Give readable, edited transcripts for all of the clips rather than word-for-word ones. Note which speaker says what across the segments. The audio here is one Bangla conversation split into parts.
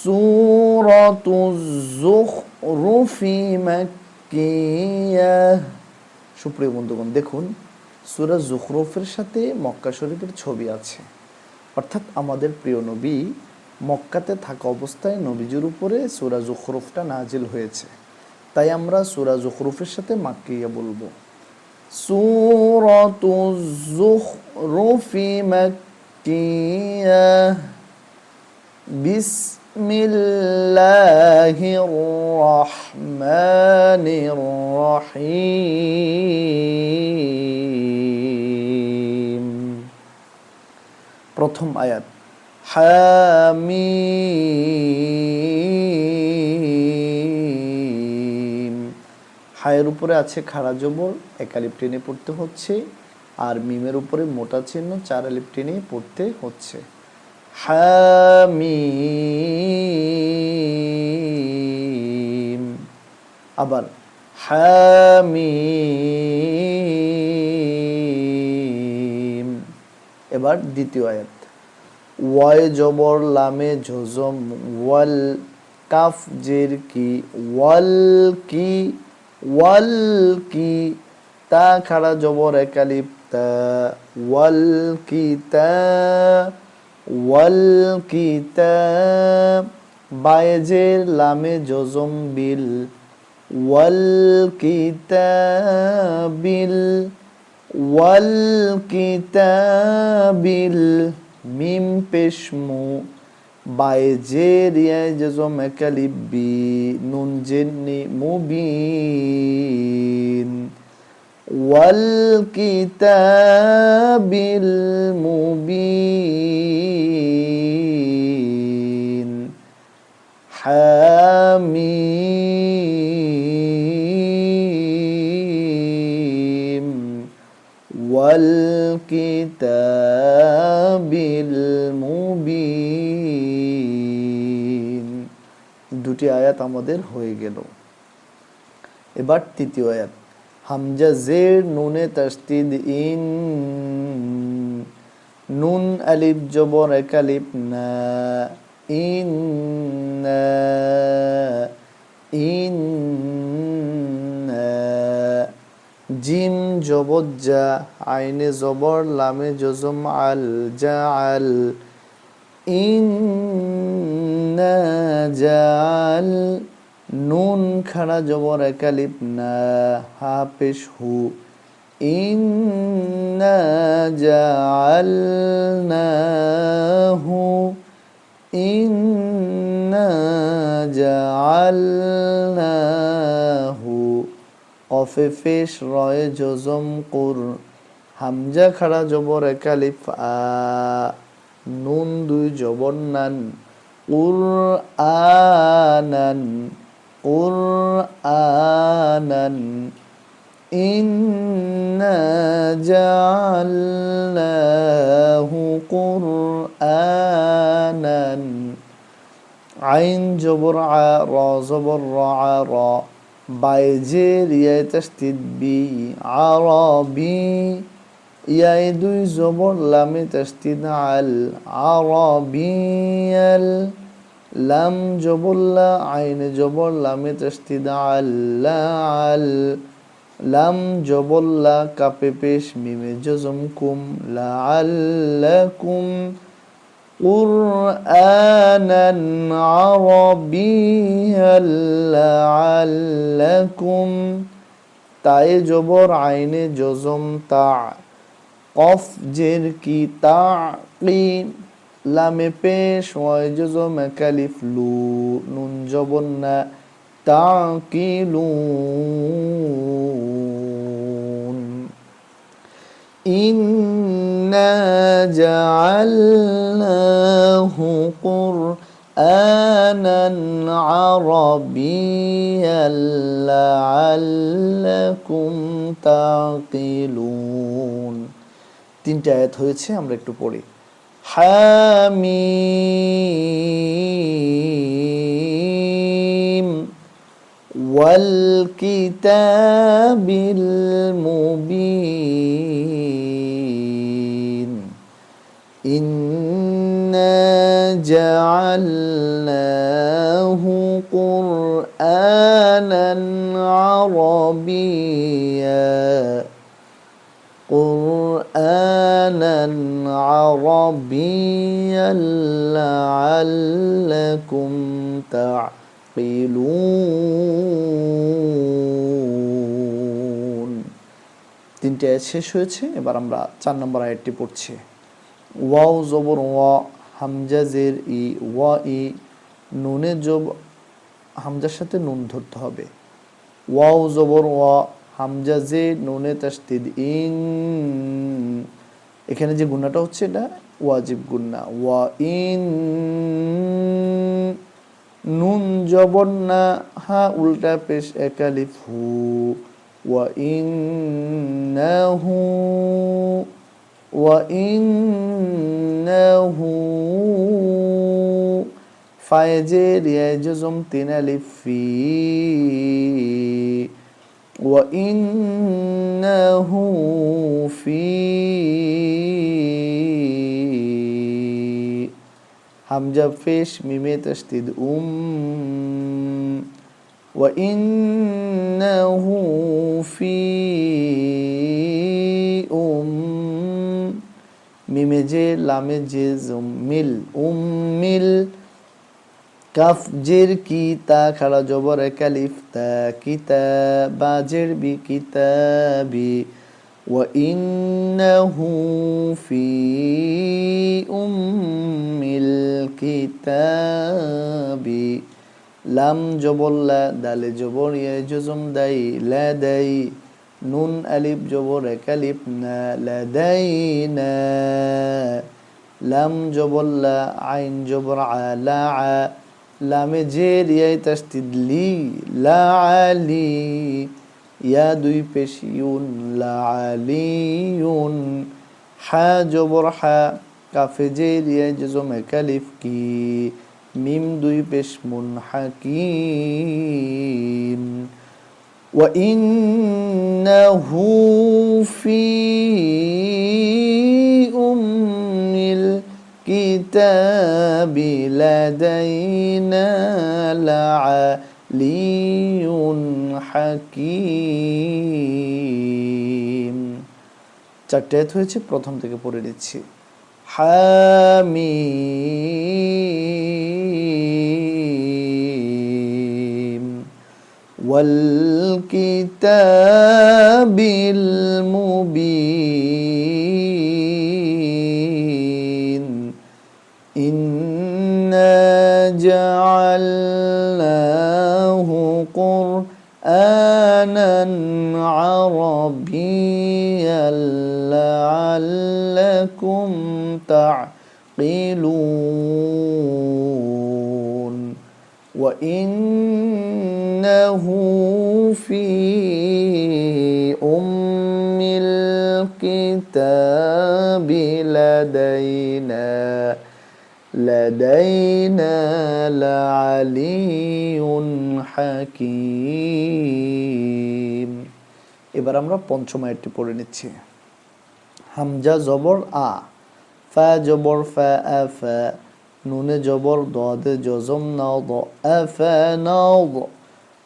Speaker 1: সূরাতুজ যুখরুফি মাক্কিয়াহ। সুপ্রিয় বন্ধুগণ, দেখুন সূরা যুখরুফের সাথে মক্কা শরীফের ছবি আছে, অর্থাৎ আমাদের প্রিয় নবী মক্কাতে থাকা অবস্থায় নবীজির উপরে সূরা যুখরুফটা নাজিল হয়েছে, তাই আমরা সূরা যুখরুফের সাথে মাক্কিয়া বলবো। সূরাতুজ যুখরুফি মাক্কিয়াহ। বিসমিল্লাহির রহমানির রহিম। প্রথম আয়াত হামিম। হায়ের উপরে আছে খাড়া জবর, এক আলিফ টেনে পড়তে হচ্ছে, আর মিমের উপরে মোটা চিহ্ন 4 আলিফ টেনে পড়তে হচ্ছে। হামিম। আবার হামিম। এবার দ্বিতীয় আয়াত ওয়ায় জবর লামে জজম ওয়াল, কাফ জের কি ওয়াল কি, ওয়াল কি, তা খাড়া জবর এক আলিফ তা, ওয়াল কি তা, ওয়াল কি তা, বায়ে জের লামে জজম বিল, ওয়াল কিতাবিল, ওয়াল কিতাবিল, মিম পেশমু, বায়ে জের ইয়ায় জজম এক আলিফ বি, নুন জেরনি মুবিন, ওয়াল কিতাবিল মুবিন। হামিম ওয়াল কিতাবিল মুবিন। দুটি আয়াত আমাদের হয়ে গেল। এবার তৃতীয় আয়াত হামজা জের নুনে তাসদিদ ইন, নুন আলিফ জবর এক আলিফ না, ইন্না, ইন্না, জিম জবর জা, আইনে জবর লামে জজম আল, জাআল, ইন্না জাআল, নুন খাড়া জবর এক আলিফ না, হা পেশ হু, ইন্না জাআলনাহু, ইন্না জাআলনাহু, কফে পেশ রয়ে জজম কুর, হামজা খাড়া জবর এক আলিফ আ, নুন দুই জবর নান, কুরআনান, কুরআনান, ইন্না জাআলনাহু কুরআনান, আইন জবর আ, র জবর রা, র, বায়ে জের ইয়ায় তাসদিদ বি, আরাবি, ইয়ায় দুই জবর লামে তাসদিদ আল, আরাবিয়াল, লাম জবর লা, আইনে জবর লামে তাসদিদ আল, লাআল, লাম জবর লা, কাপে পেশ মিমে জজম কুম, লাআল্লাকুম, কুরআনান আরাবিয়াল, লাআল্লাকুম, তায়ে জবর আইনে জজম তা, কফ জের কি তাকি, লামে পেশ ওয়ায় জজম এক আলিফ লু, নুন জবর না, তাকিলুন। ইন্না জাআলনাহু কুরআনান আরাবিয়াল লাআল্লাকুম তাকিলুন। তিনটা আয়াত হয়েছে, আমরা একটু পড়ি। হামিম ওয়াল কিতাবিল মুবিন, ইন্না জাআলনা لعلكم تعقلون তিনটে আয়াত শেষ হয়েছে। এবার আমরা 4 নম্বর আয়াতটি পড়ছি। ওয়াও জবর ওয়া, হামজা জের ই, ওয়া ই, নুনে জব, হামজার সাথে নুন ধরতে হবে। ওয়াও জবর ওয়া, হামজা জে, নুনে তাসদিদ ইন, এখানে যে গুণাটা হচ্ছে এটা ওয়াজিব গুণা। ওয়া ইন, নুন জবর না, হা উল্টা পেশ এক আলিফ হু, ওয়া ইন্নাহু, ওয়া ইন্নাহু, ফায়ে রিয়ায় জজম 3 আলিফ ফি, ওয়া ইন্নাহু ফি, হামজা পেশ মিমে তাসদিদ ওয়া ইন্নাহু ফি মিমে জে, লামে জে মিল, মিল, কাফ জের কি, তা খাড়া জবর এক আলিফ, তা কিতা, বা জের বি, কিতাবি, ওয়া ইন্নাহু ফি উম্মিল কিতাবি, লাম জবর লা, দালে জবর ইয়া জজম দাই, লা দাই, নুন আলিফ জবর এক আলিফ না, লাদাইনা, লাম জবর লা, আইন জবর আ, লা আ, লামে জের ইয়ায় তাসদিদ লি, লা আলি, ইয়া 2 পেশ ইউন, লা আলিয়ুন, হা জবর হা, কাফে জের ইয়ায় জজম এক আলিফ কি, মিম 2 পেশ মুন, হাকিম, ওয়া ইন্নাহু ফি উম্মিল কিতাবি লাদাইনা লাআলিয়ুন হাকিম। 4টে আয়াত হয়েছে, প্রথম থেকে পড়ে নিচ্ছি। হামিম ওয়াল কিতাবিল মুবিন ইন্না জাআলনাহু কুরআনান আরাবিয়্যান লাআল্লাকুম তা'কিলুন ওয়া ইন্নাহু ফি উম্মিল কিতাবি লাদাইনা লাআলিয়ুন হাকিম। এবার আমরা পঞ্চম আয়াতটি পড়ে নিচ্ছি। হামজা জবর আ, ফা জবর ফা, আফা, নুনে জবর দদে জজম নাও, দ আফা নাও,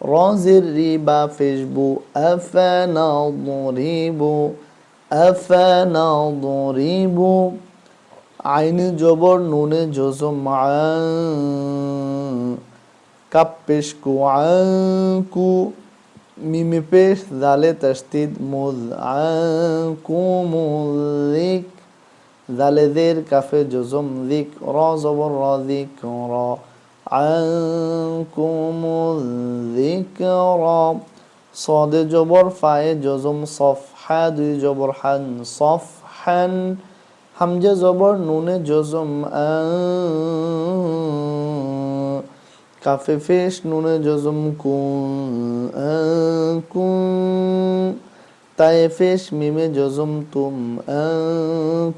Speaker 1: রজের রি, বা ফেসবু, আফা নাও দরিবু, আফা নাও দরিবু, আইন জবর নুনে জজম আ, কাপ পেশ কু, আনকু, মিমে পেশ দালে তাসদিদ মুজ, আনকুমুযিক, দালে দের কাফে জজম যিক, র জবর র, যিক র, আনকুমুযিকর, সদে জবর ফায়ে জজম সফ, হা 2 জবর হান, সফহান, হামজা জবর নুনে জজম আ, কাফে ফেশ নুনে জজম কুন, কুন, তায়ে ফেশ মিমে জজম তুম,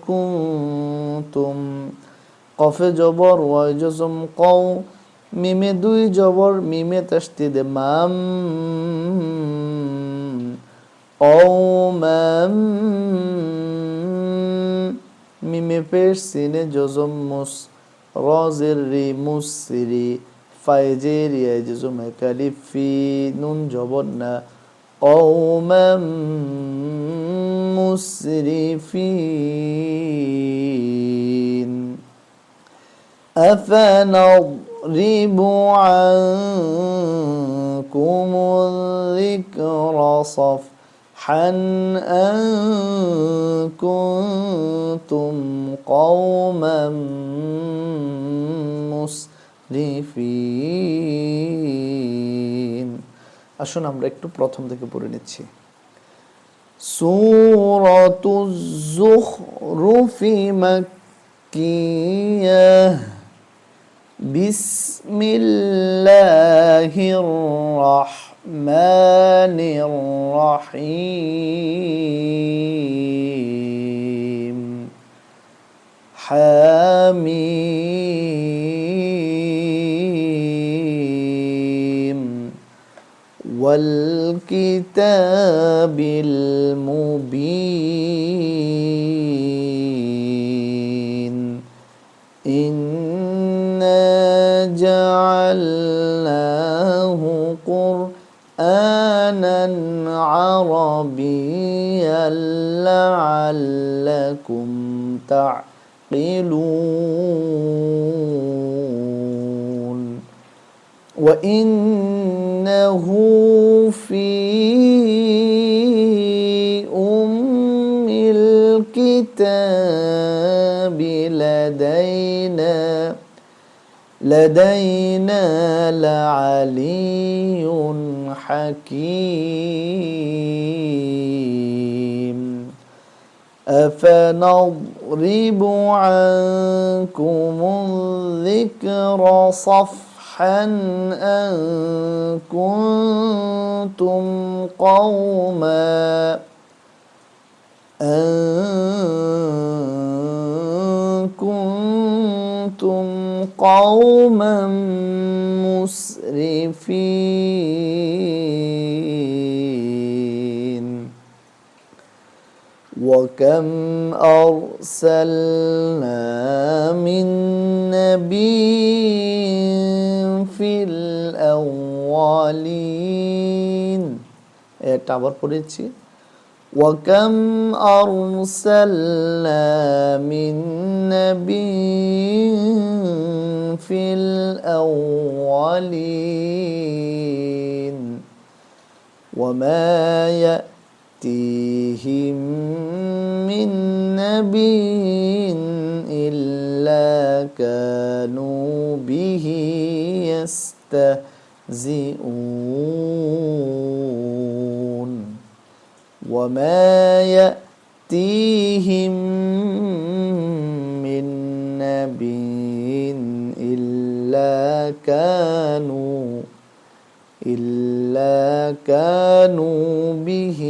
Speaker 1: কুনতুম, কফে জবর ওয়াই জজম কও, মিমে 2 জবর মিমে তাসদিদ মাম, ও মাম, মিমে পেশ সিনে জজম মুস, রজের রি, মুসরি, ফায়ে জের ইয়া জজম এক আলিফ ফি, নুন জবর না, কওমান মুসরিফিন, আফানাদ, سنقرب عنكم الذكر صفحا أن كنتم قوما مسرفين. আসুন আমরা একটু প্রথম থেকে পড়ে নিচ্ছি। সূরাতুজ যুখরুফি মাক্কিয়াহ বিসমিল্লাহির রাহমানির রাহিম হামিম ওয়াল কিতাবিল মুবিন ইন্না জাআলনাহু কুরআনান আরাবিয়্যান লাআল্লাকুম তা'কিলুন ওয়া ইন্নাহু ফি উম্মিল কিতাবি লাদাইনা লাআলিয়্যুন হাকীম আফানাضরিবু আনকুমুয যিকরা صفحا أن كنتم قوما مسرفين وكم أرسلنا من نبي في الأولين এটা আবার পড়েছি وكم أرسلنا من نبي في الأولين وما يأتيهم من نبي إلا كانوا به يستهزئون وما يأتيهم من نبي إلا كانوا به